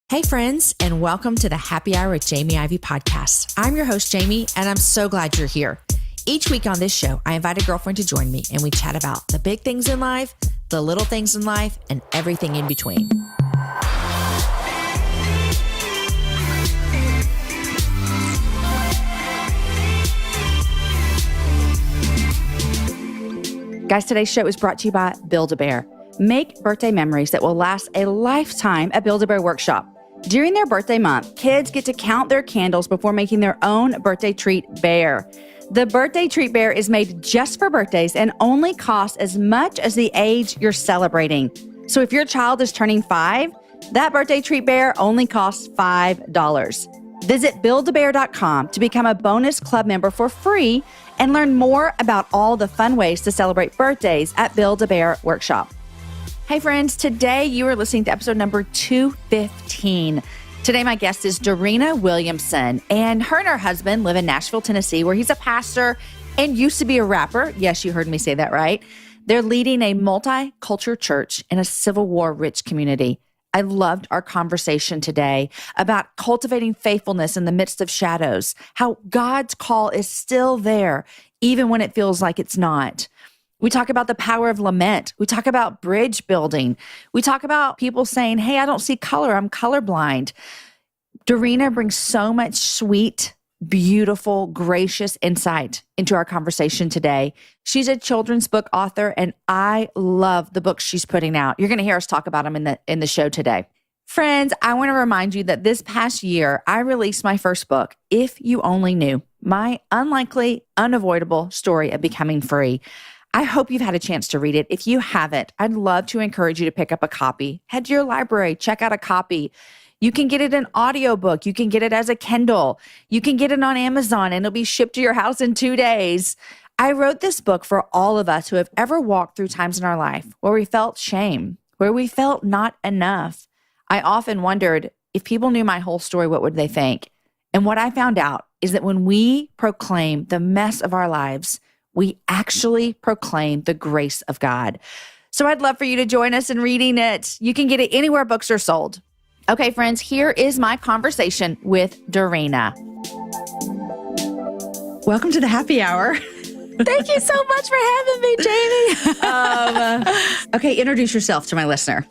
Hey friends, and welcome to the Happy Hour with Jamie Ivey podcast. I'm your host, Jamie, and I'm so glad you're here. Each week on this show, I invite a girlfriend to join me and we chat about the big things in life, the little things in life, and everything in between. Guys, today's show is brought to you by Build-A-Bear. Make birthday memories that will last a lifetime at Build-A-Bear Workshop. During their birthday month, kids get to count their candles before making their own birthday treat bear. The birthday treat bear is made just for birthdays and only costs as much as the age you're celebrating. So if your child is turning 5, that birthday treat bear only costs $5. Visit buildabear.com to become a bonus club member for free and learn more about all the fun ways to celebrate birthdays at Build-A-Bear Workshop. Hey friends, today you are listening to episode number 215. Today my guest is Dorena Williamson, and her husband live in Nashville, Tennessee, where he's a pastor and used to be a rapper. Yes, you heard me say that right. They're leading a multicultural church in a Civil War rich community. I loved our conversation today about cultivating faithfulness in the midst of shadows, how God's call is still there, even when it feels like it's not. We talk about the power of lament. We talk about bridge building. We talk about people saying, hey, I don't see color. I'm colorblind. Dorena brings so much sweet, beautiful, gracious insight into our conversation today. She's a children's book author, and I love the books she's putting out. You're going to hear us talk about them in the show today. Friends, I want to remind you that this past year, I released my first book, If You Only Knew, my unlikely, unavoidable story of becoming free. I hope you've had a chance to read it. If you haven't, I'd love to encourage you to pick up a copy. Head to your library, check out a copy. You can get it in audiobook. You can get it as a Kindle. You can get it on Amazon and it'll be shipped to your house in 2 days. I wrote this book for all of us who have ever walked through times in our life where we felt shame, where we felt not enough. I often wondered, if people knew my whole story, what would they think? And what I found out is that when we proclaim the mess of our lives, we actually proclaim the grace of God. So I'd love for you to join us in reading it. You can get it anywhere books are sold. Okay, friends, here is my conversation with Dorena. Welcome to the Happy Hour. Thank you so much for having me, Jamie. Okay, introduce yourself to my listener.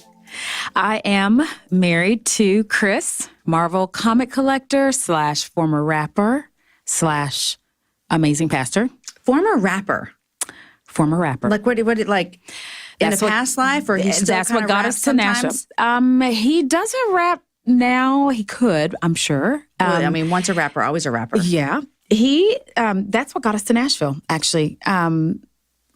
I am married to Chris, Marvel comic collector / former rapper / amazing pastor. Former rapper. Like what like in the past life, or he's still that's what got us to sometimes? Nashville. He doesn't rap now. He could, I'm sure. I mean, once a rapper, always a rapper. Yeah. He that's what got us to Nashville, actually.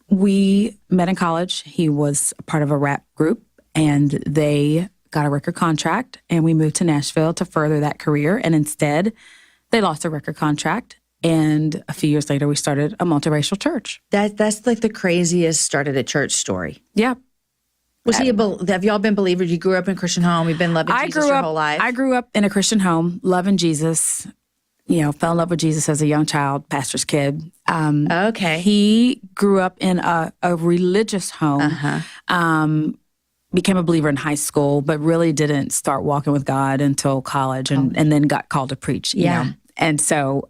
We met in college. He was a part of a rap group, and they got a record contract, and we moved to Nashville to further that career. And instead, they lost a record contract. And a few years later, we started a multiracial church. That's like the craziest started a church story. Yeah. Was he have y'all been believers? You grew up in a Christian home. You've been loving Jesus your whole life. I grew up in a Christian home, loving Jesus. You know, fell in love with Jesus as a young child, pastor's kid. Okay. He grew up in a religious home. Became a believer in high school, but really didn't start walking with God until college, and then got called to preach. You know? And so,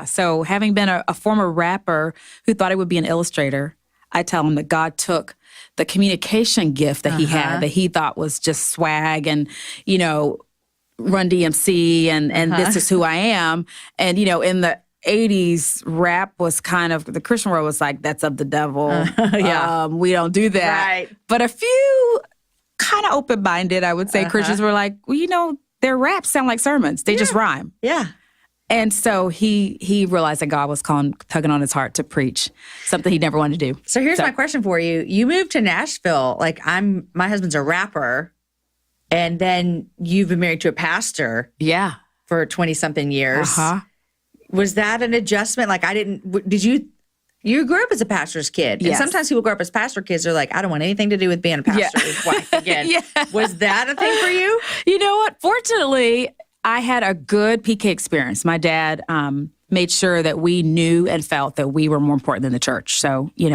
so having been a former rapper who thought he would be an illustrator, I tell him that God took the communication gift that he had, that he thought was just swag and, you know, Run DMC and this is who I am. And, you know, in the 80s, rap was kind of, the Christian world was like, that's of the devil. We don't do that. Right. But a few kind of open-minded, I would say, Christians were like, well, you know, their raps sound like sermons. They just rhyme. Yeah. And so he realized that God was tugging on his heart to preach something he never wanted to do. So here's my question for you. You moved to Nashville. Like my husband's a rapper, and then you've been married to a pastor. Yeah. For 20-something years. Was that an adjustment? Like you grew up as a pastor's kid. Yes. And sometimes people grow up as pastor kids. They're like, I don't want anything to do with being a pastor's wife again. Was that a thing for you? You know what? Fortunately, I had a good PK experience. My dad made sure that we knew and felt that we were more important than the church. So, he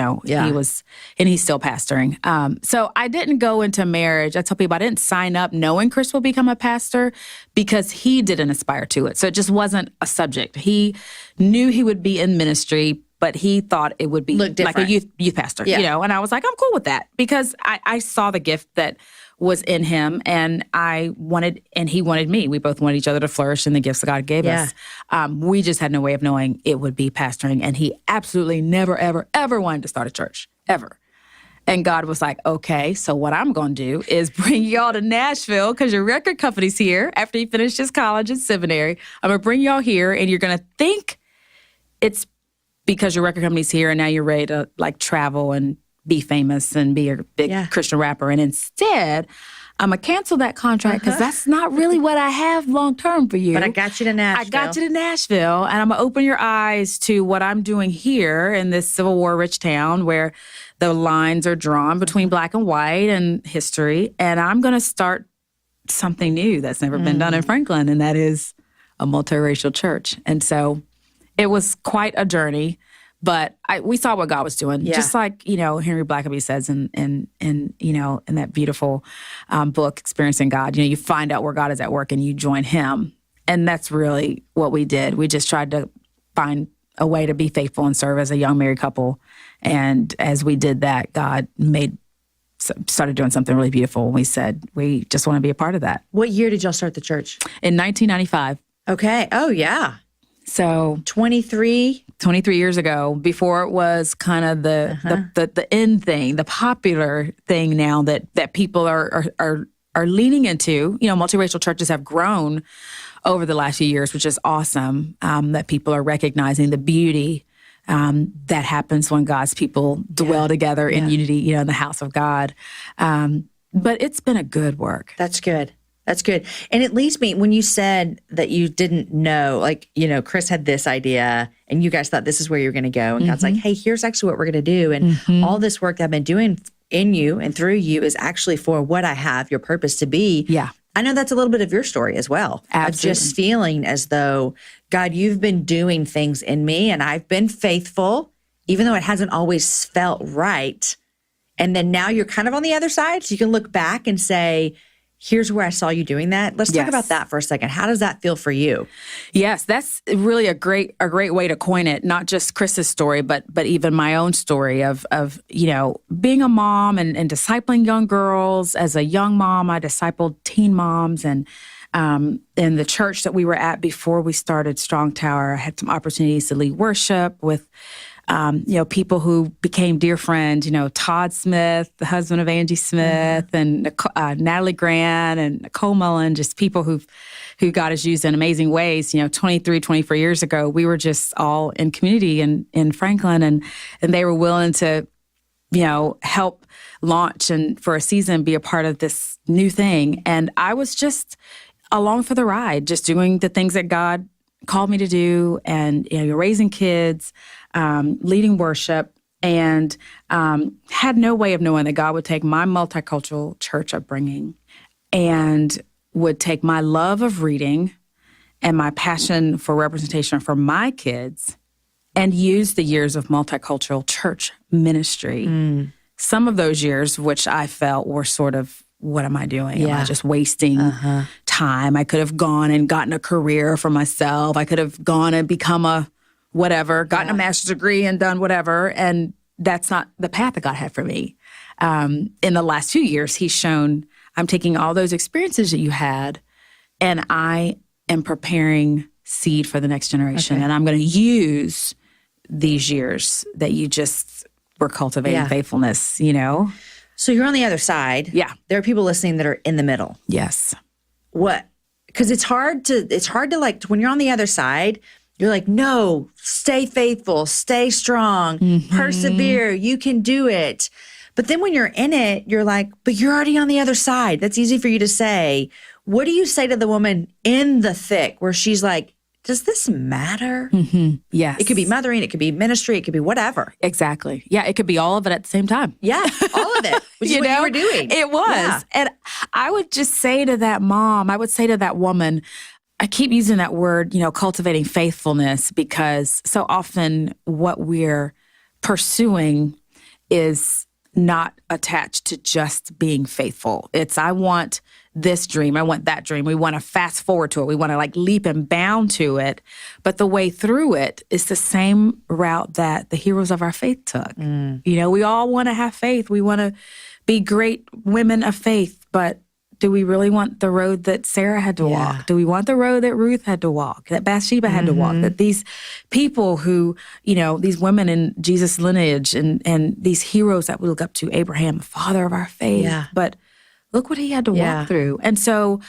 was, and he's still pastoring. So I didn't go into marriage. I tell people I didn't sign up knowing Chris will become a pastor because he didn't aspire to it. So it just wasn't a subject. He knew he would be in ministry, but he thought it would be like a youth pastor, and I was like, I'm cool with that because I saw the gift that was in him, and he wanted me. We both wanted each other to flourish in the gifts that God gave us. We just had no way of knowing it would be pastoring, and he absolutely never, ever, ever wanted to start a church, ever. And God was like, okay, so what I'm going to do is bring y'all to Nashville because your record company's here after he finished his college and seminary. I'm going to bring y'all here, and you're going to think it's because your record company's here, and now you're ready to travel and be famous and be a big Christian rapper. And instead, I'm going to cancel that contract because that's not really what I have long term for you. But I got you to Nashville. I got you to Nashville, and I'm going to open your eyes to what I'm doing here in this Civil War rich town where the lines are drawn between black and white and history. And I'm going to start something new that's never been done in Franklin, and that is a multiracial church. And so it was quite a journey. But we saw what God was doing, just like Henry Blackaby says in that beautiful book, Experiencing God. You find out where God is at work and you join Him, and that's really what we did. We just tried to find a way to be faithful and serve as a young married couple, and as we did that, God started doing something really beautiful. We said we just want to be a part of that. What year did y'all start the church? In 1995. Okay. Oh yeah. So 23 years ago, before it was kind of the in thing, the popular thing now that people are leaning into. Multiracial churches have grown over the last few years, which is awesome, that people are recognizing the beauty that happens when God's people dwell together in unity, in the house of God. But it's been a good work. That's good. That's good. And it leads me, when you said that you didn't know, Chris had this idea and you guys thought this is where you're going to go. And God's like, hey, here's actually what we're going to do. And all this work that I've been doing in you and through you is actually for what I have your purpose to be. Yeah. I know that's a little bit of your story as well. Absolutely. Of just feeling as though, God, you've been doing things in me and I've been faithful, even though it hasn't always felt right. And then now you're kind of on the other side. So you can look back and say, here's where I saw you doing that. Let's talk about that for a second. How does that feel for you? Yes, that's really a great way to coin it. Not just Chris's story, but even my own story of being a mom and discipling young girls. As a young mom, I discipled teen moms, and in the church that we were at before we started Strong Tower, I had some opportunities to lead worship with people who became dear friends, Todd Smith, the husband of Angie Smith, and Natalie Grant and Nicole Mullen, just people who God has used in amazing ways. 24 years ago, we were just all in community in Franklin, and they were willing to, help launch and for a season be a part of this new thing. And I was just along for the ride, just doing the things that God called me to do, and you're raising kids, leading worship, and had no way of knowing that God would take my multicultural church upbringing and would take my love of reading and my passion for representation for my kids and use the years of multicultural church ministry. Some of those years, which I felt were sort of, what am I doing? Am I just wasting time? I could have gone and gotten a career for myself. I could have gone and become a whatever, gotten a master's degree and done whatever. And that's not the path that God had for me. In the last few years, He's shown, I'm taking all those experiences that you had, and I am preparing seed for the next generation. And I'm going to use these years that you just were cultivating faithfulness, So you're on the other side. Yeah. There are people listening that are in the middle. Yes. What? Because it's hard to when you're on the other side, you're like, no, stay faithful, stay strong, persevere, you can do it. But then when you're in it, you're like, but you're already on the other side. That's easy for you to say. What do you say to the woman in the thick where she's like, does this matter? Yes. It could be mothering, it could be ministry, it could be whatever. Exactly. Yeah, it could be all of it at the same time. Yeah, all of it, which is what you were doing. It was. Yeah. And I would just say to that mom, I would say to that woman, I keep using that word, cultivating faithfulness, because so often what we're pursuing is not attached to just being faithful. It's, I want this dream, I want that dream. We want to fast forward to it. We want to like leap and bound to it. But the way through it is the same route that the heroes of our faith took. We all want to have faith. We want to be great women of faith, but do we really want the road that Sarah had to walk? Do we want the road that Ruth had to walk, that Bathsheba had to walk, that these people who, these women in Jesus' lineage and these heroes that we look up to, Abraham, the father of our faith, but look what he had to walk through. And so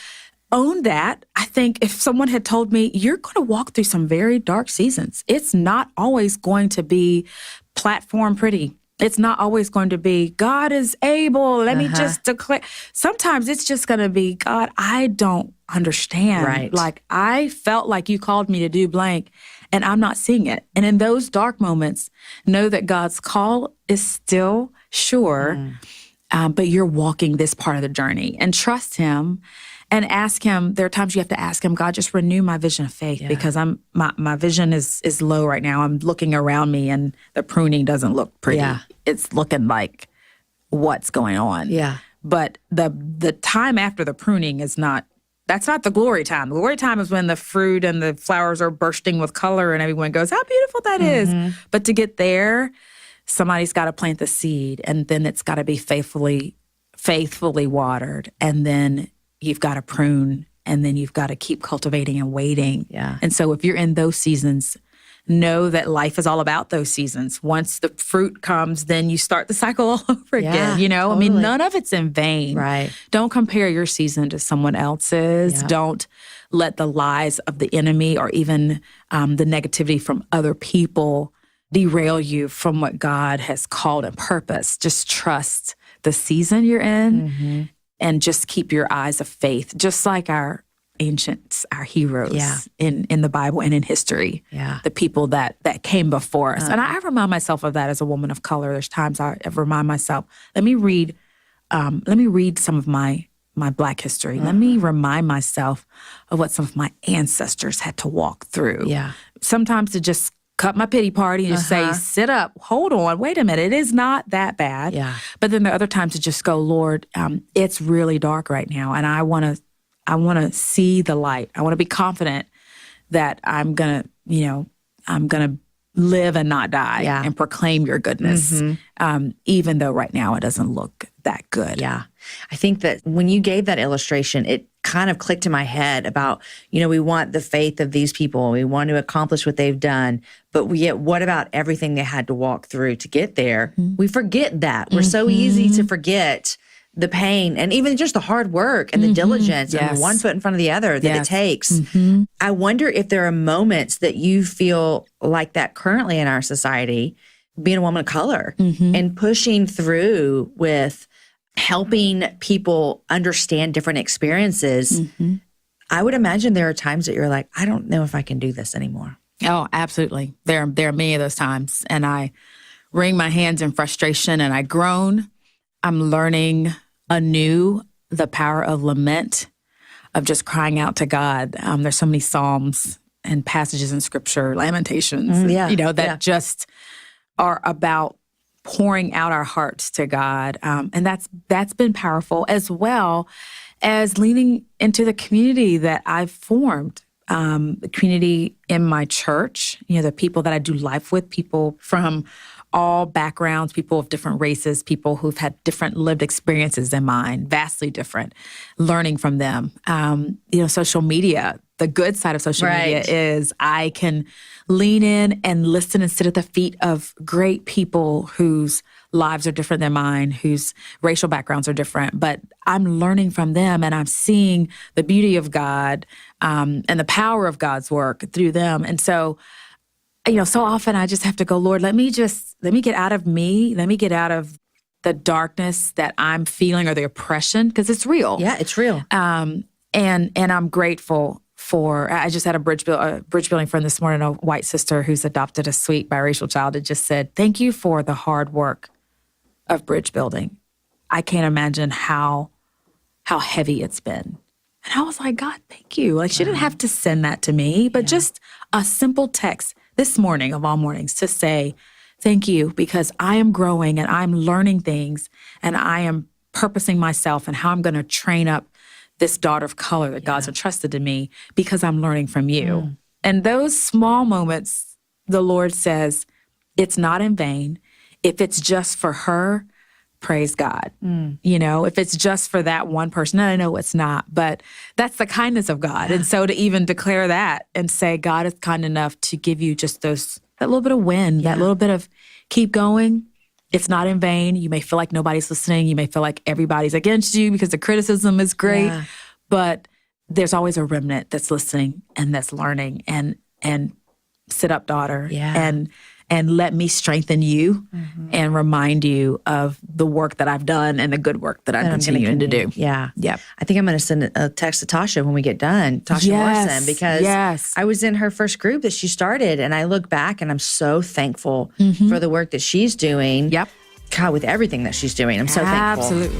own that. I think if someone had told me, you're going to walk through some very dark seasons, it's not always going to be platform pretty. It's not always going to be, God is able, let me just declare. Sometimes it's just going to be, God, I don't understand. Right. Like, I felt like you called me to do blank, and I'm not seeing it. And in those dark moments, know that God's call is still sure, but you're walking this part of the journey. And trust him and ask him. There are times you have to ask him, God, just renew my vision of faith, because my vision is low right now. I'm looking around me and the pruning doesn't look pretty. Yeah. It's looking like what's going on. Yeah. But the time after the pruning that's not the glory time. The glory time is when the fruit and the flowers are bursting with color and everyone goes, how beautiful that is. But to get there, somebody's got to plant the seed, and then it's got to be faithfully watered, and then you've got to prune, and then you've got to keep cultivating and waiting. Yeah. And so if you're in those seasons, know that life is all about those seasons. Once the fruit comes, then you start the cycle all over again. Totally. I mean, none of it's in vain. Right. Don't compare your season to someone else's. Yeah. Don't let the lies of the enemy or even the negativity from other people derail you from what God has called and purposed. Just trust the season you're in, and just keep your eyes of faith, just like our ancients, our heroes in the Bible and in history, the people that came before us. And I remind myself of that as a woman of color. There's times I remind myself, let me read some of my Black history. Let me remind myself of what some of my ancestors had to walk through. Yeah. Sometimes to just cut my pity party and just say, sit up, hold on, wait a minute, it is not that bad. Yeah. But then there are other times to just go, Lord, it's really dark right now, and I want to see the light. I want to be confident that I'm gonna live and not die and proclaim your goodness, even though right now it doesn't look that good. Yeah. I think that when you gave that illustration, it kind of clicked in my head about, we want the faith of these people, and we want to accomplish what they've done, but what about everything they had to walk through to get there? We forget that. We're so easy to forget the pain and even just the hard work and the diligence and one foot in front of the other that it takes. I wonder if there are moments that you feel like that currently in our society, being a woman of color and pushing through with helping people understand different experiences. I would imagine there are times that you're like, I don't know if I can do this anymore. Oh, absolutely. There are many of those times. And I wring my hands in frustration and I groan. I'm learning anew the power of lament, of just crying out to God. There's so many Psalms and passages in Scripture, Lamentations, that just are about pouring out our hearts to God. And that's been powerful, as well as leaning into the community that I've formed, the community in my church, the people that I do life with, people from all backgrounds, people of different races, people who've had different lived experiences than mine, vastly different, learning from them. Social media, the good side of social media is I can lean in and listen and sit at the feet of great people whose lives are different than mine, whose racial backgrounds are different, but I'm learning from them and I'm seeing the beauty of God and the power of God's work through them. And so, so often I just have to go, Lord, let me get out of me. Let me get out of the darkness that I'm feeling or the oppression, because it's real. Yeah, it's real. And I'm grateful for, I just had a bridge building friend this morning, a white sister who's adopted a sweet biracial child, that just said, thank you for the hard work of bridge building. I can't imagine how heavy it's been. And I was like, God, thank you. Like, she didn't have to send that to me, but just a simple text this morning of all mornings to say, thank you, because I am growing and I'm learning things and I am purposing myself and how I'm going to train up this daughter of color that God's entrusted in me because I'm learning from you. And those small moments, the Lord says, it's not in vain. If it's just for her, praise God. You know, if it's just for that one person, and I know it's not, but that's the kindness of God. And so to even declare that and say, God is kind enough to give you just that little bit of wind, that little bit of keep going. It's not in vain. You may feel like nobody's listening. You may feel like everybody's against you because the criticism is great, but there's always a remnant that's listening and that's learning. And sit up, daughter, and let me strengthen you and remind you of the work that I've done and the good work that I'm continuing to do. Yeah. Yep. I think I'm going to send a text to Tasha when we get done, Tasha Morrison, because I was in her first group that she started, and I look back and I'm so thankful for the work that she's doing. Yep. God, with everything that she's doing. I'm so thankful. Absolutely.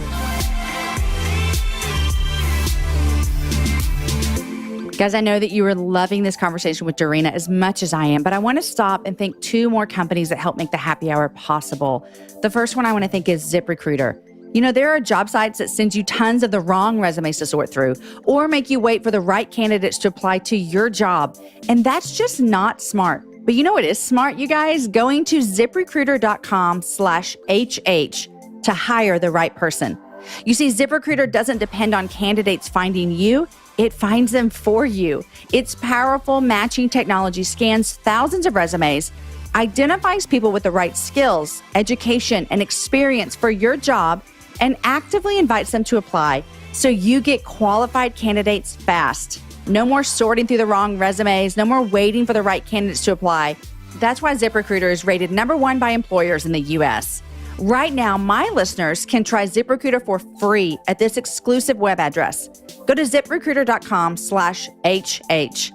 Guys, I know that you are loving this conversation with Dorena as much as I am, but I want to stop and thank two more companies that help make the happy hour possible. The first one I want to thank is ZipRecruiter. You know, there are job sites that send you tons of the wrong resumes to sort through or make you wait for the right candidates to apply to your job. And that's just not smart. But you know what is smart, you guys? Going to ZipRecruiter.com/HH to hire the right person. You see, ZipRecruiter doesn't depend on candidates finding you. It finds them for you. Its powerful matching technology scans thousands of resumes, identifies people with the right skills, education, and experience for your job, and actively invites them to apply so you get qualified candidates fast. No more sorting through the wrong resumes, no more waiting for the right candidates to apply. That's why ZipRecruiter is rated #1 by employers in the U.S. Right now, my listeners can try ZipRecruiter for free at this exclusive web address. Go to ZipRecruiter.com/HH.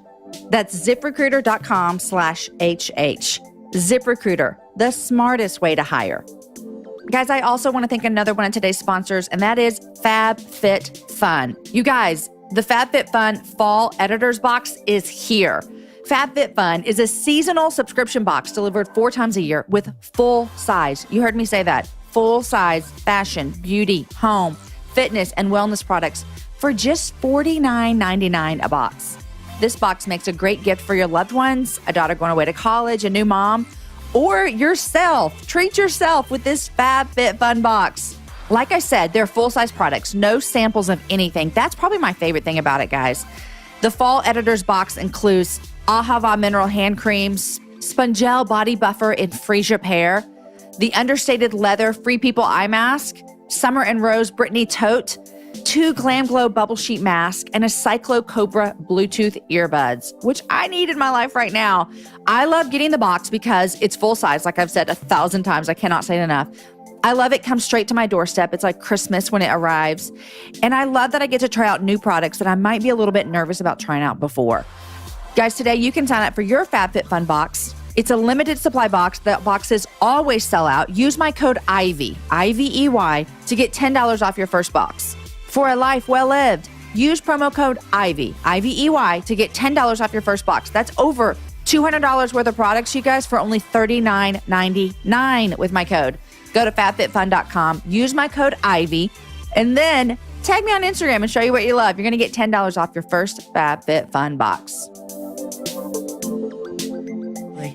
That's ZipRecruiter.com/HH. ZipRecruiter, the smartest way to hire. Guys, I also want to thank another one of today's sponsors, and that is FabFitFun. You guys, the FabFitFun Fall Editor's Box is here. FabFitFun is a seasonal subscription box delivered 4 times a year with full size. You heard me say that. Full size fashion, beauty, home, fitness, and wellness products for just $49.99 a box. This box makes a great gift for your loved ones, a daughter going away to college, a new mom, or yourself. Treat yourself with this FabFitFun box. Like I said, they're full-size products, no samples of anything. That's probably my favorite thing about it, guys. The Fall Editor's Box includes Ahava Mineral Hand Creams, Spongel Body Buffer in Freeze Repair, the Understated Leather Free People Eye Mask, Summer and Rose Brittany Tote, 2 Glam Glow Bubble Sheet Masks, and a Cyclo Cobra Bluetooth earbuds, which I need in my life right now. I love getting the box because it's full size. Like I've said 1,000 times, I cannot say it enough. I love it comes straight to my doorstep. It's like Christmas when it arrives. And I love that I get to try out new products that I might be a little bit nervous about trying out before. Guys, today you can sign up for your FabFitFun box. It's a limited supply box. The boxes always sell out. Use my code Ivey, Ivey, to get $10 off your first box. For a life well lived, use promo code Ivey, Ivey, to get $10 off your first box. That's over $200 worth of products, you guys, for only $39.99 with my code. Go to FabFitFun.com, use my code Ivey, and then tag me on Instagram and show you what you love. You're going to get $10 off your first FabFitFun box.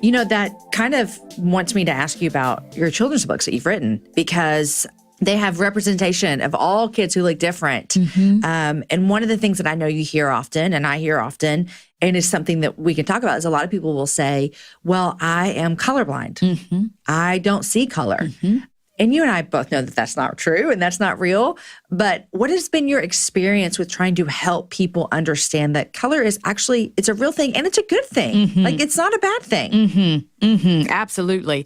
You know, that kind of wants me to ask you about your children's books that you've written, because they have representation of all kids who look different. And one of the things that I know you hear often, and I hear often, and is something that we can talk about, is a lot of people will say, well, I am colorblind. I don't see color. And you and I both know that that's not true and that's not real. But what has been your experience with trying to help people understand that color is actually, it's a real thing and it's a good thing. Like, it's not a bad thing. Absolutely.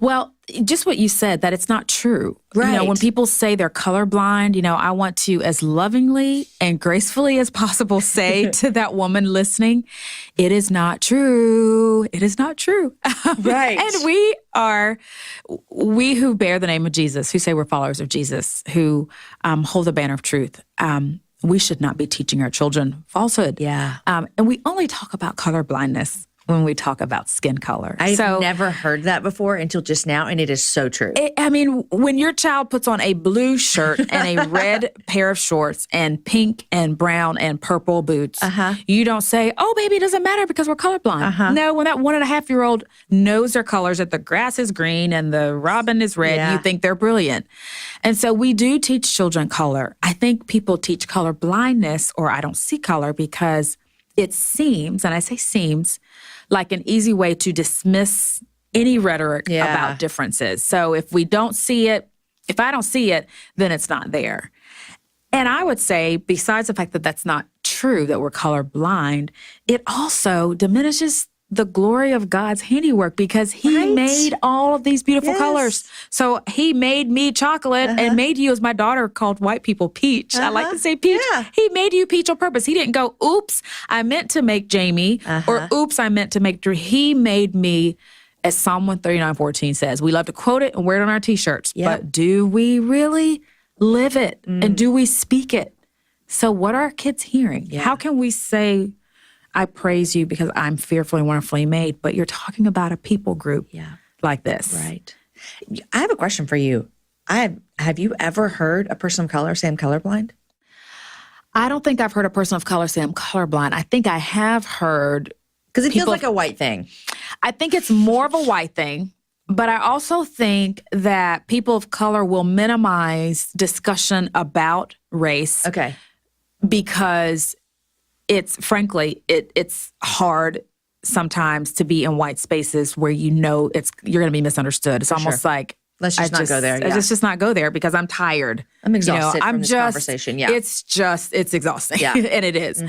Well, just what you said, that it's not true. Right. You know, when people say they're colorblind, you know, I want to, as lovingly and gracefully as possible, say to that woman listening, it is not true. It is not true. Right. And we who bear the name of Jesus, who say we're followers of Jesus, who hold the banner of truth, we should not be teaching our children falsehood. Yeah. And we only talk about color blindness when we talk about skin color. I've never heard that before until just now, and it is so true. When your child puts on a blue shirt and a red pair of shorts and pink and brown and purple boots, you don't say, oh, baby, it doesn't matter because we're colorblind. No, when that 1.5-year-old knows their colors, that the grass is green and the robin is red, you think they're brilliant. And so we do teach children color. I think people teach color blindness, or I don't see color, because it seems, and I say seems, like an easy way to dismiss any rhetoric about differences. So if we don't see it, if I don't see it, then it's not there. And I would say, besides the fact that that's not true, that we're colorblind, it also diminishes the glory of God's handiwork, because he made all of these beautiful colors. So he made me chocolate and made you, as my daughter called white people, peach. I like to say peach. Yeah. He made you peach on purpose. He didn't go, oops, I meant to make Jamie, or oops, I meant to make Drew. He made me, as Psalm 139:14 says. We love to quote it and wear it on our T-shirts, but do we really live it? And do we speak it? So what are our kids hearing? How can we say, I praise you because I'm fearfully and wonderfully made, but you're talking about a people group like this. Right. I have a question for you. Have you ever heard a person of color say I'm colorblind? I don't think I've heard a person of color say I'm colorblind. I think I have heard. Because it feels like a white thing. I think it's more of a white thing, but I also think that people of color will minimize discussion about race. Okay. Because it's hard sometimes to be in white spaces where you're going to be misunderstood. It's almost like, let's just not go there. Let's just not go there because I'm tired. I'm exhausted from this conversation. Yeah. It's exhausting. Yeah. And it is.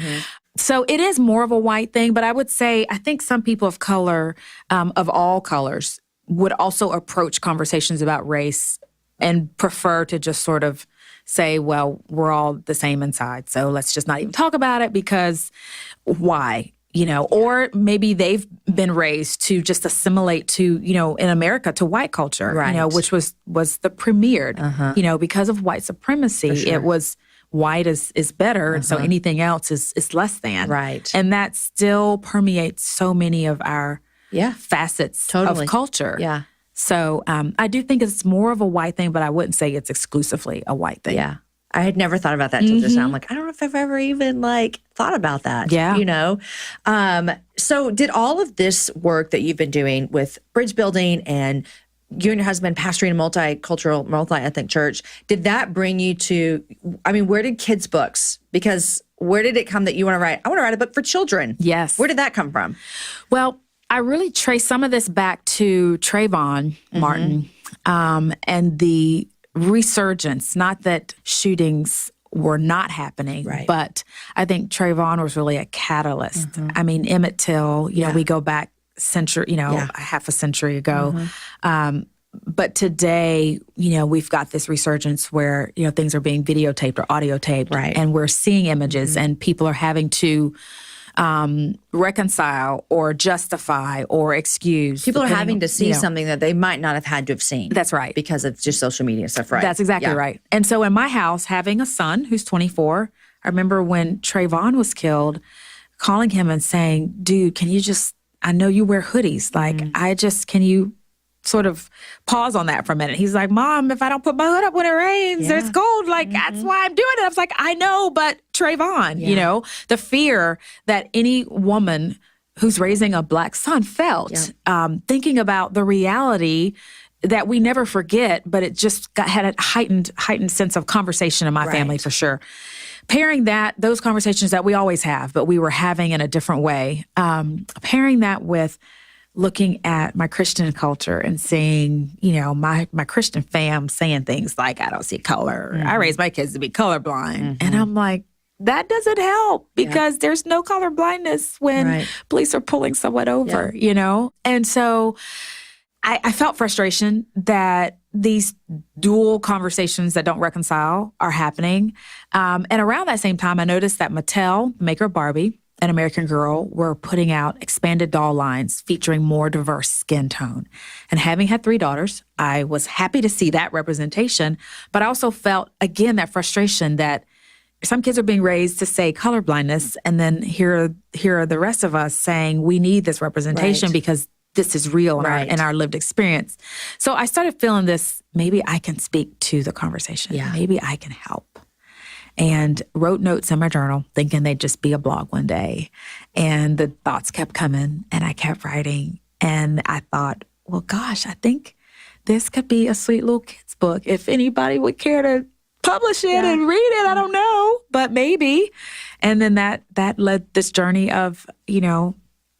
So it is more of a white thing, but I would say, I think some people of color, of all colors, would also approach conversations about race and prefer to just sort of say, well, we're all the same inside, so let's just not even talk about it, because why? Or maybe they've been raised to just assimilate to, in America, to white culture, which was the premiered, because of white supremacy. It was white is better, and so anything else is less than. Right. And that still permeates so many of our facets of culture. Yeah. So I do think it's more of a white thing, but I wouldn't say it's exclusively a white thing. Yeah. I had never thought about that until just now. I'm like, I don't know if I've ever even thought about that. Yeah. So did all of this work that you've been doing with bridge building and you and your husband pastoring a multicultural, multi-ethnic church, did that bring you to, where did kids' books? Because where did it come that you want to write? I want to write a book for children. Yes. Where did that come from? Well, I really trace some of this back to Trayvon Martin and the resurgence. Not that shootings were not happening, but I think Trayvon was really a catalyst. Emmett Till, we go back half a century ago. But today, we've got this resurgence where, things are being videotaped or audio taped, and we're seeing images and people are having to reconcile or justify or excuse. People are having to see something that they might not have had to have seen. That's right. Because of just social media stuff, right? That's exactly right. And so in my house, having a son who's 24, I remember when Trayvon was killed, calling him and saying, dude, can you just, I know you wear hoodies. Can you sort of pause on that for a minute? He's like, Mom, if I don't put my hood up when it rains, it's cold. That's why I'm doing it. I was like, I know, but Trayvon, the fear that any woman who's raising a Black son felt, thinking about the reality that we never forget, but it just had a heightened sense of conversation in my family for sure. Pairing those conversations that we always have, but we were having in a different way, pairing that with looking at my Christian culture and seeing, my Christian fam saying things like, I don't see color. I raise my kids to be colorblind. And I'm like, that doesn't help because there's no color blindness when police are pulling someone over, And so I felt frustration that these dual conversations that don't reconcile are happening. And around that same time, I noticed that Mattel, maker of Barbie, and American Girl were putting out expanded doll lines featuring more diverse skin tone. And having had 3 daughters, I was happy to see that representation, but I also felt, again, that frustration that some kids are being raised to say colorblindness, and then here are the rest of us saying we need this representation because this is real in our lived experience. So I started feeling this, maybe I can speak to the conversation. Yeah. Maybe I can help. And wrote notes in my journal thinking they'd just be a blog one day. And the thoughts kept coming and I kept writing. And I thought, well, gosh, I think this could be a sweet little kid's book. If anybody would care to publish it and read it, I don't know, but maybe. And then that led this journey of,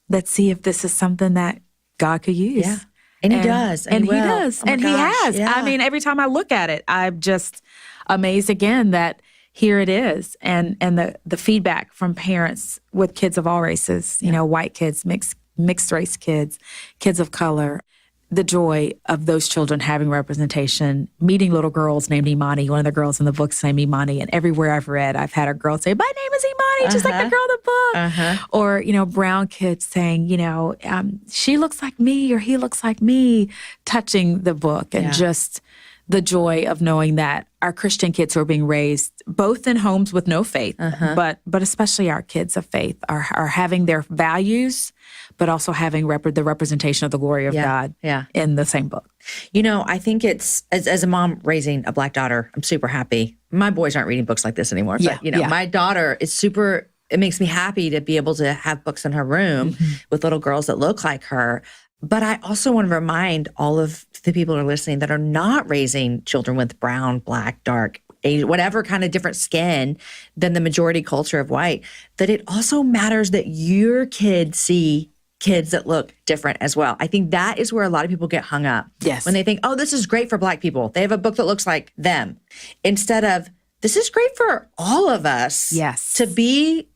let's see if this is something that God could use. Yeah. And he does. And he does. Oh and he has. Yeah. I mean, every time I look at it, I'm just amazed again that here it is. And the feedback from parents with kids of all races, white kids, mixed race kids, kids of color, the joy of those children having representation, meeting little girls named Imani. One of the girls in the book's named Imani. And everywhere I've read, I've had a girl say, my name is Imani, just like the girl in the book. Or, brown kids saying, she looks like me or he looks like me, touching the book. And just the joy of knowing that our Christian kids who are being raised both in homes with no faith, but especially our kids of faith are having their values, but also having the representation of the glory of God in the same book. I think it's, as a mom raising a Black daughter, I'm super happy. My boys aren't reading books like this anymore. But, my daughter is it makes me happy to be able to have books in her room with little girls that look like her. But I also want to remind all of the people who are listening that are not raising children with brown, Black, dark, whatever kind of different skin than the majority culture of white, that it also matters that your kids see kids that look different as well. I think that is where a lot of people get hung up. Yes. When they think, oh, this is great for Black people. They have a book that looks like them. Instead of, this is great for all of us. Yes. To be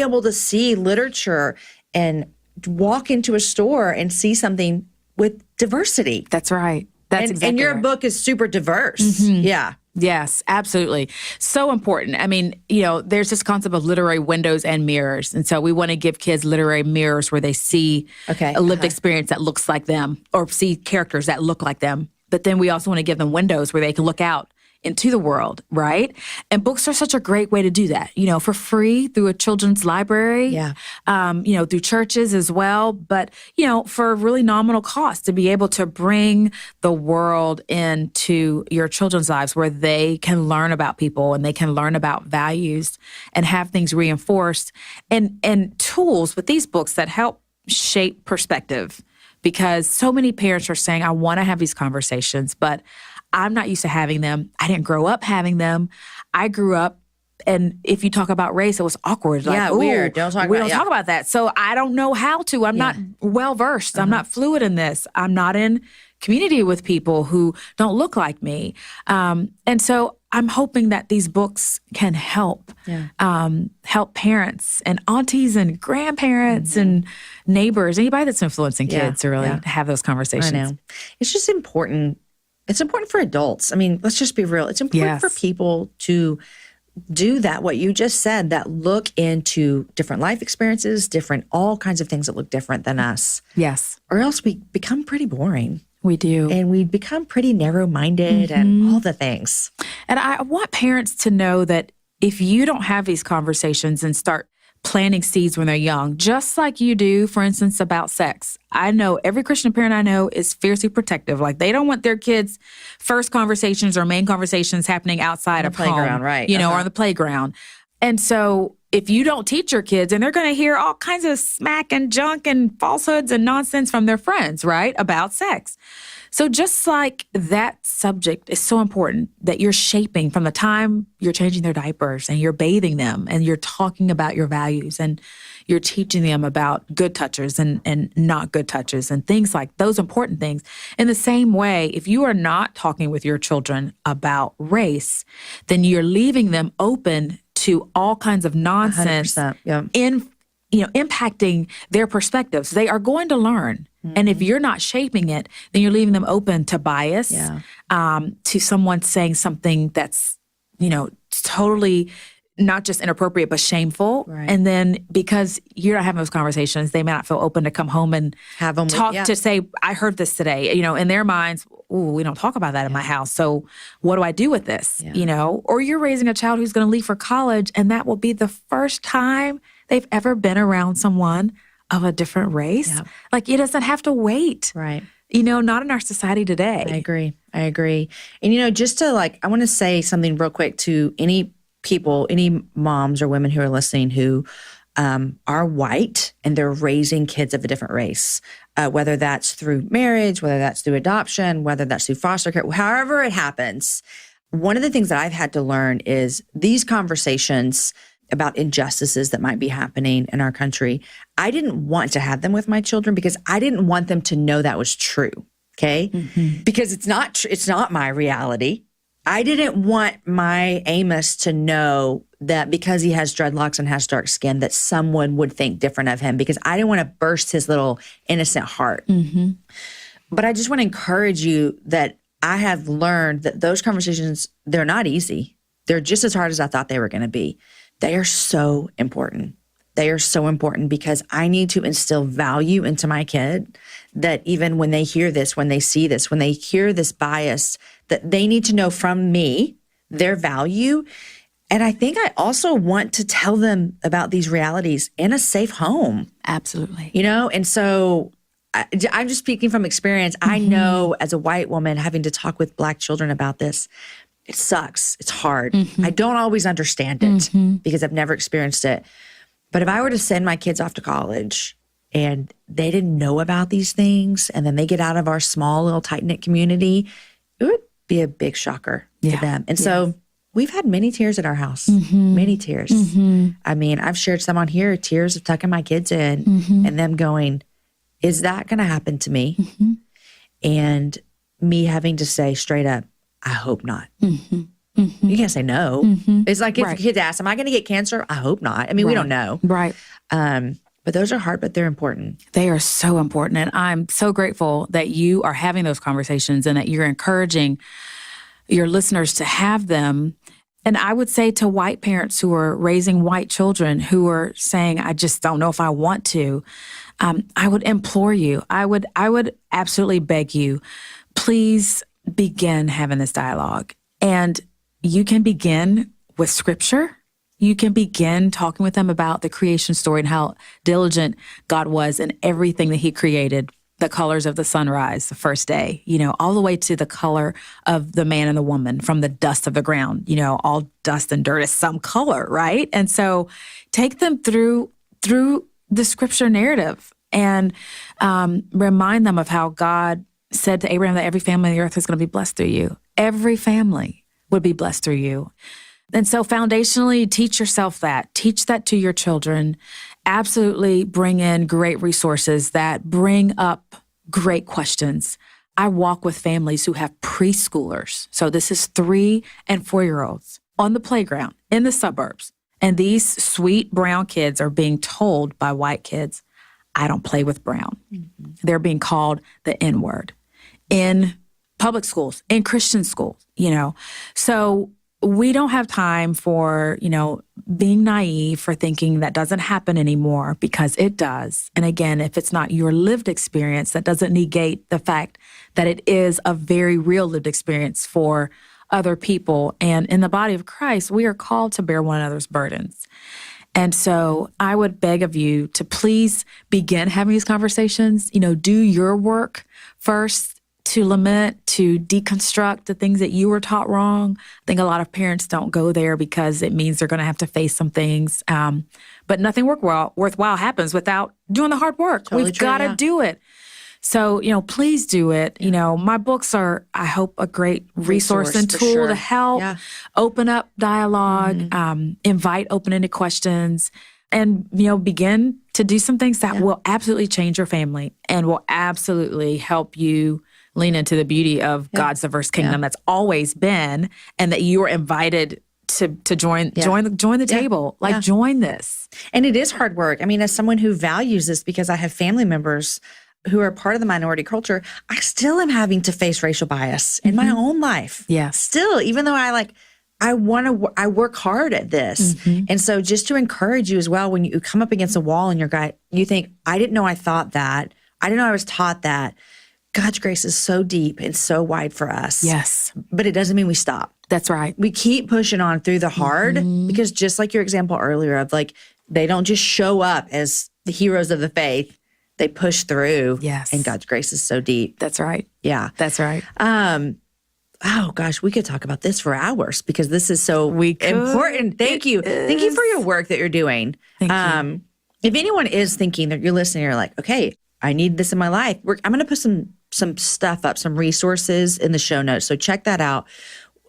able to see literature and walk into a store and see something with diversity. That's right. That's exactly and your right. book is super diverse. Yeah. Yes, absolutely. So important. I mean, there's this concept of literary windows and mirrors. And so we want to give kids literary mirrors where they see a lived experience that looks like them or see characters that look like them. But then we also want to give them windows where they can look out into the world, right? And books are such a great way to do that, for free through a children's library, through churches as well. But, for a really nominal cost to be able to bring the world into your children's lives where they can learn about people and they can learn about values and have things reinforced and tools with these books that help shape perspective. Because so many parents are saying, I want to have these conversations, but I'm not used to having them. I didn't grow up having them. I grew up, and if you talk about race, it was awkward. Like, weird. Don't talk about that. So I don't know how to. I'm not well-versed. I'm not fluid in this. I'm not in community with people who don't look like me. And so I'm hoping that these books can help parents and aunties and grandparents and neighbors, anybody that's influencing kids to really have those conversations. I know. It's just important. It's important for adults. I mean, let's just be real. It's important for people to do that, what you just said, that look into different life experiences, all kinds of things that look different than us. Yes. Or else we become pretty boring. We do. And we become pretty narrow-minded and all the things. And I want parents to know that if you don't have these conversations and start planting seeds when they're young, just like you do, for instance, about sex. I know every Christian parent I know is fiercely protective. Like they don't want their kids' first conversations or main conversations happening outside of home, playground, right? Or on the playground. And so if you don't teach your kids, and they're going to hear all kinds of smack and junk and falsehoods and nonsense from their friends, right, about sex. So just like that subject is so important that you're shaping from the time you're changing their diapers and you're bathing them and you're talking about your values and you're teaching them about good touches and not good touches and things like those important things. In the same way, if you are not talking with your children about race, then you're leaving them open to all kinds of nonsense impacting their perspectives. They are going to learn. And if you're not shaping it, then you're leaving them open to bias, to someone saying something that's, totally not just inappropriate, but shameful. Right. And then because you're not having those conversations, they may not feel open to come home and Have them talk to say, I heard this today. In their minds, ooh, we don't talk about that in my house. So what do I do with this? Or you're raising a child who's going to leave for college, and that will be the first time they've ever been around someone of a different race. Yep. Like, it doesn't have to wait. Right. Not in our society today. I agree. And, just to I want to say something real quick to any people, any moms or women who are listening who are white and they're raising kids of a different race, whether that's through marriage, whether that's through adoption, whether that's through foster care, however it happens. One of the things that I've had to learn is these conversations about injustices that might be happening in our country. I didn't want to have them with my children because I didn't want them to know that was true. Okay. Mm-hmm. Because it's not my reality. I didn't want my Amos to know that because he has dreadlocks and has dark skin, that someone would think different of him, because I didn't want to burst his little innocent heart. Mm-hmm. But I just want to encourage you that I have learned that those conversations, they're not easy. They're just as hard as I thought they were going to be. They are so important. They are so important because I need to instill value into my kid, that even when they hear this, when they see this, when they hear this bias, that they need to know from me their value. And I think I also want to tell them about these realities in a safe home. Absolutely. And so I'm just speaking from experience. Mm-hmm. I know as a white woman having to talk with Black children about this, it sucks. It's hard. Mm-hmm. I don't always understand it because I've never experienced it. But if I were to send my kids off to college and they didn't know about these things, and then they get out of our small little tight-knit community, it would be a big shocker to them. And so we've had many tears at our house, many tears. Mm-hmm. I mean, I've shared some on here, tears of tucking my kids in and them going, is that going to happen to me? Mm-hmm. And me having to say straight up, I hope not. Mm-hmm. Mm-hmm. You can't say no. Mm-hmm. It's like if kids ask, am I going to get cancer? I hope not. I mean, we don't know. Right. But those are hard, but they're important. They are so important. And I'm so grateful that you are having those conversations and that you're encouraging your listeners to have them. And I would say to white parents who are raising white children who are saying, I just don't know if I want to, I would implore you, I would absolutely beg you, please begin having this dialogue. And you can begin with scripture. You can begin talking with them about the creation story and how diligent God was in everything that he created, the colors of the sunrise, the first day, all the way to the color of the man and the woman from the dust of the ground. All dust and dirt is some color, right? And so take them through the scripture narrative and remind them of how God said to Abraham that every family on the earth is going to be blessed through you. Every family would be blessed through you. And so foundationally, teach yourself that. Teach that to your children. Absolutely bring in great resources that bring up great questions. I walk with families who have preschoolers. So this is 3 and 4-year-olds on the playground in the suburbs. And these sweet brown kids are being told by white kids, I don't play with brown. Mm-hmm. They're being called the N-word in public schools, in Christian schools, So we don't have time for, being naive, for thinking that doesn't happen anymore, because it does. And again, if it's not your lived experience, that doesn't negate the fact that it is a very real lived experience for other people. And in the body of Christ, we are called to bear one another's burdens. And so I would beg of you to please begin having these conversations, do your work first, to lament, to deconstruct the things that you were taught wrong. I think a lot of parents don't go there because it means they're going to have to face some things. But nothing worthwhile happens without doing the hard work. Totally We've got to do it. So, please do it. Yeah. My books are, I hope, a great resource and tool to help open up dialogue, invite open-ended questions, and, begin to do some things that will absolutely change your family and will absolutely help you lean into the beauty of God's diverse kingdom that's always been, and that you are invited to join the table. Join this. And it is hard work. I mean, as someone who values this, because I have family members who are part of the minority culture, I still am having to face racial bias in my own life. Yeah. Still, even though I I work hard at this. And so just to encourage you as well, when you come up against a wall in your gut, you think, I didn't know I thought that. I didn't know I was taught that. God's grace is so deep and so wide for us. Yes. But it doesn't mean we stop. That's right. We keep pushing on through the hard because just like your example earlier of like, they don't just show up as the heroes of the faith. They push through. Yes. And God's grace is so deep. That's right. Yeah. That's right. Oh gosh, we could talk about this for hours because this is so important. Thank you. Thank you for your work that you're doing. Thank you. If anyone is thinking that you're listening, you're like, okay, I need this in my life. I'm going to put some stuff up, some resources in the show notes. So check that out.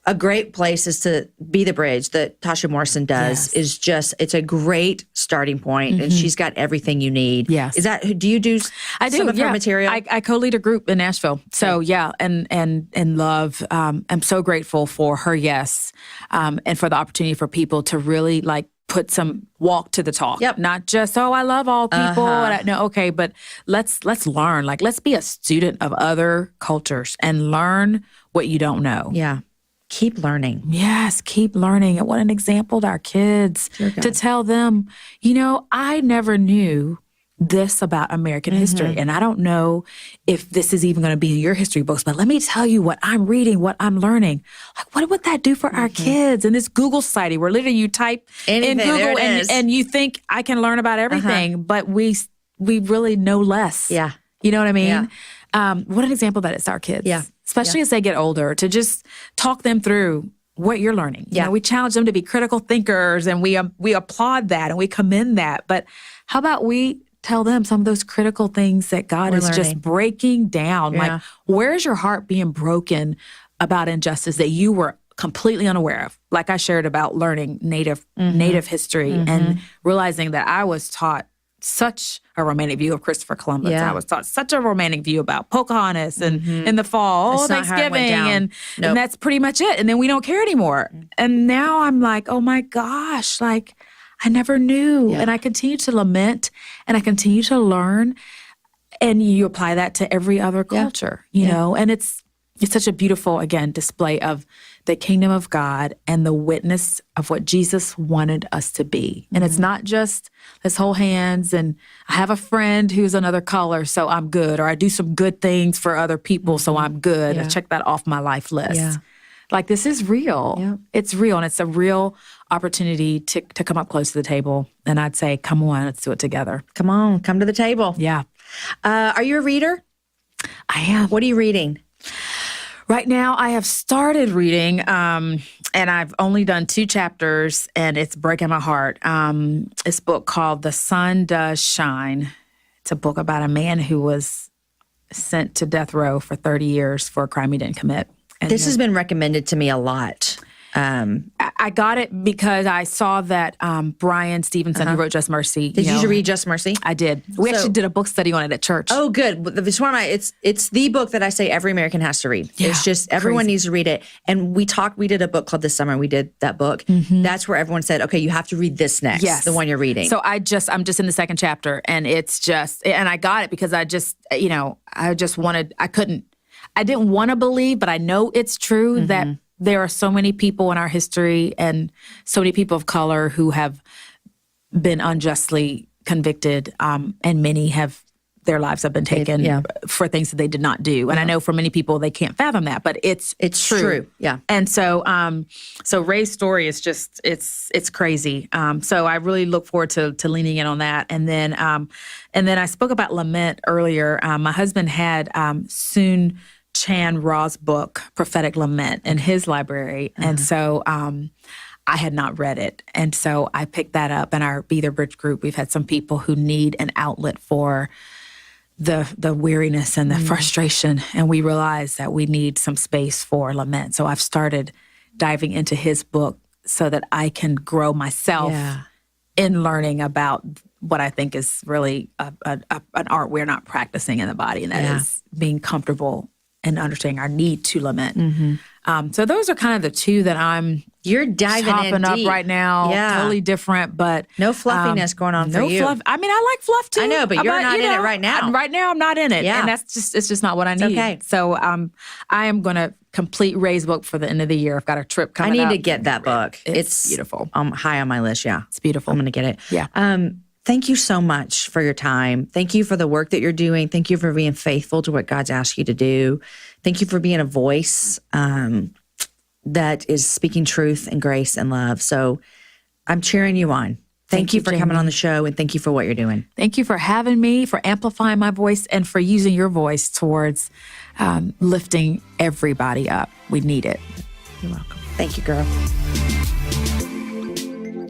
A great place is to Be the Bridge that Tasha Morrison does. Is just, it's a great starting point, and she's got everything you need. Yes. Is that, do you do some of her material? I co-lead a group in Nashville. So and love, I'm so grateful for her yes, and for the opportunity for people to really like put some walk to the talk. Yep. Not just, oh, I love all people. But let's learn. Like, let's be a student of other cultures and learn what you don't know. Yeah. Keep learning. Yes, keep learning. And what an example to our kids to tell them, I never knew this about American history. And I don't know if this is even going to be in your history books, but let me tell you what I'm reading, what I'm learning. Like, what would that do for our kids in this Google society where literally you type in Google and you think I can learn about everything, but we really know less. Yeah. You know what I mean? Yeah. What an example that is to our kids. Yeah. Especially as they get older, to just talk them through what you're learning. Yeah. We challenge them to be critical thinkers, and we applaud that and we commend that. But how about we tell them some of those critical things that God is just breaking down? Yeah. Like, where's your heart being broken about injustice that you were completely unaware of? Like I shared about learning Native history and realizing that I was taught such a romantic view of Christopher Columbus. Yeah. I was taught such a romantic view about Pocahontas and in the fall, Thanksgiving, and that's pretty much it. And then we don't care anymore. And now I'm like, oh my gosh, like I never knew. And I continue to lament and I continue to learn. And you apply that to every other culture, you know, and it's such a beautiful, again, display of the kingdom of God and the witness of what Jesus wanted us to be. And it's not just let's hold hands and I have a friend who's another color, so I'm good. Or I do some good things for other people, so I'm good. I check that off my life list. Yeah. Like, this is real. Yeah. It's real, and it's a real opportunity to come up close to the table. And I'd say, come on, let's do it together. Come on, come to the table. Yeah. Are you a reader? I am. What are you reading? Right now, I have started reading, and I've only done 2 chapters, and it's breaking my heart. This book called The Sun Does Shine. It's a book about a man who was sent to death row for 30 years for a crime he didn't commit. And This has been recommended to me a lot. I got it because I saw that Brian Stevenson, who wrote Just Mercy. Did you read Just Mercy? I did. We actually did a book study on it at church. Oh, good. It's one of it's the book that I say every American has to read. Yeah, it's just everyone needs to read it. And we did a book club this summer. We did that book. That's where everyone said, okay, you have to read this next. Yes. The one you're reading. So I'm just in the 2nd chapter, and it's just, and I got it because I didn't want to believe, but I know it's true that there are so many people in our history and so many people of color who have been unjustly convicted, and many their lives have been taken for things that they did not do. And I know for many people they can't fathom that, but it's true. Yeah. And so Ray's story is just it's crazy. So I really look forward to leaning in on that. And then I spoke about lament earlier. My husband had Soon Chan Ra's book, Prophetic Lament, in his library. And so I had not read it. And so I picked that up. In our Be the Bridge group, we've had some people who need an outlet for the weariness and the frustration. And we realized that we need some space for lament. So I've started diving into his book so that I can grow myself in learning about what I think is really an art we're not practicing in the body, and that is being comfortable and understanding our need to lament. So those are kind of the two that I'm You're diving in chopping up deep right now. Yeah. Totally different, but No fluffiness going on for no you. fluff. I mean, I like fluff too. I know, but you're not in it right now. Right now, I'm not in it, Yeah. and it's just not what I need. okay. So I am going to complete Ray's book for the end of the year. I've got a trip I coming up. need to get that book. It's beautiful. High on my list. Yeah. It's beautiful. I'm going to get it. Yeah. Thank you so much for your time. Thank you for the work that you're doing. Thank you for being faithful to what God's asked you to do. Thank you for being a voice that is speaking truth and grace and love. So I'm cheering you on. Thank you for coming on the show, and thank you for what you're doing. Thank you for having me, for amplifying my voice, and for using your voice towards lifting everybody up. We need it. You're welcome. Thank you, girl.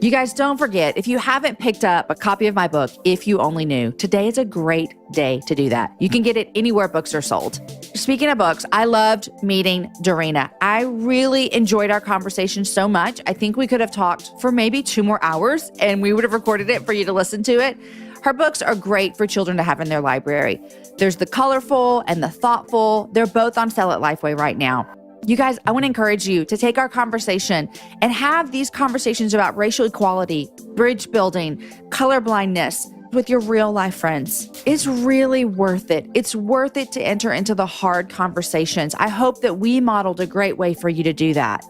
You guys, don't forget, if you haven't picked up a copy of my book, If You Only Knew, today is a great day to do that. You can get it anywhere books are sold. Speaking of books, I loved meeting Dorena. I really enjoyed our conversation so much. I think we could have talked for maybe 2 more hours, and we would have recorded it for you to listen to it. Her books are great for children to have in their library. There's the colorful and the thoughtful. They're both on sale at Lifeway right now. You guys, I want to encourage you to take our conversation and have these conversations about racial equality, bridge building, colorblindness with your real life friends. It's really worth it. It's worth it to enter into the hard conversations. I hope that we modeled a great way for you to do that.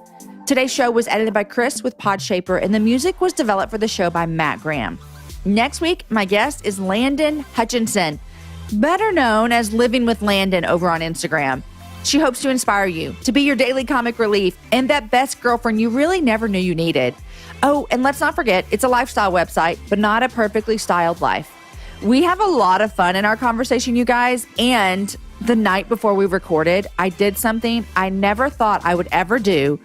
Today's show was edited by Chris with Podshaper, and the music was developed for the show by Matt Graham. Next week, my guest is Landon Hutchinson, better known as Living with Landon over on Instagram. She hopes to inspire you to be your daily comic relief and that best girlfriend you really never knew you needed. Oh, and let's not forget, it's a lifestyle website, but not a perfectly styled life. We have a lot of fun in our conversation, you guys. And the night before we recorded, I did something I never thought I would ever do,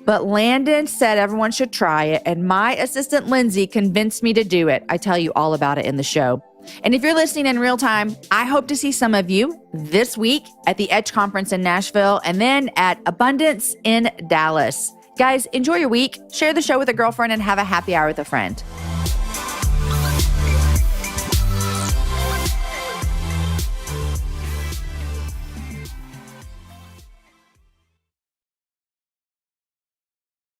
but Landon said everyone should try it, and my assistant Lindsay convinced me to do it. I tell you all about it in the show. And if you're listening in real time, I hope to see some of you this week at the Edge Conference in Nashville and then at Abundance in Dallas. Guys, enjoy your week, share the show with a girlfriend, and have a happy hour with a friend.